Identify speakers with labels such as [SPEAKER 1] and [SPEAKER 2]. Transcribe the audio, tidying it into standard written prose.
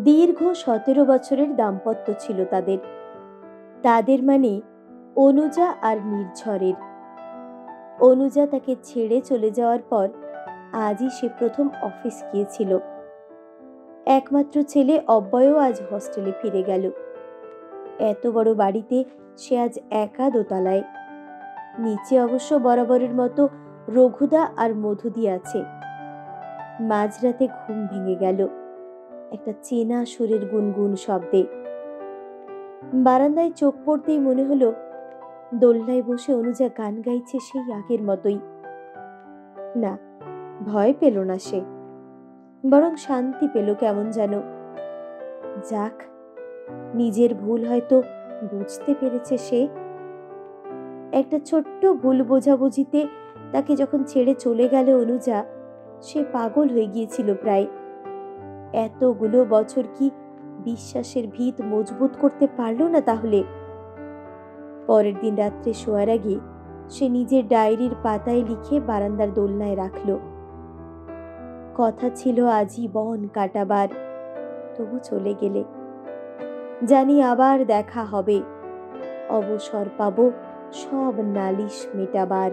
[SPEAKER 1] দীর্ঘ 17 বছরের দাম্পত্য ছিল তাদের। তাদের মানে অনুজা আর নির্ঝরের। অনুজা তাকে ছেড়ে চলে যাওয়ার পর আজই সে প্রথম অফিস গিয়েছিল। একমাত্র ছেলে অব্যয়ও আজ হস্টেলে ফিরে গেল। এত বড় বাড়িতে সে আজ একা দোতলায়। নিচে অবশ্য বরাবরের মতো রঘুদা আর মধুদি আছে। মাঝরাতে ঘুম ভেঙে গেল একটা চেনা সুরের গুনগুন শব্দে। বারান্দায় চোখ পড়তেই মনে হলো দোলনায় বসে অনুজা গান গাইছে সেই আগের মতোই। না, ভয় পেল না সে, বরং শান্তি পেল কেমন যেন। যাক, নিজের ভুল হয়তো বুঝতে পেরেছে সে। একটা ছোট্ট ভুল বোঝাবুঝিতে তাকে যখন ছেড়ে চলে গেল অনুজা, সে পাগল হয়ে গিয়েছিল প্রায়। এতগুলো বছর কি বিশ্বাসের ভিত মজবুত করতে পারল না তাহলে? পরের দিন রাত্রে শোয়ার আগে সে নিজের ডায়েরির পাতায় লিখে বারান্দার দোলনায় রাখল। কথা ছিল আজীবন কাটাবার, তবু চলে গেলে। জানি আবার দেখা হবে, অবসর পাবো সব নালিশ মেটাবার।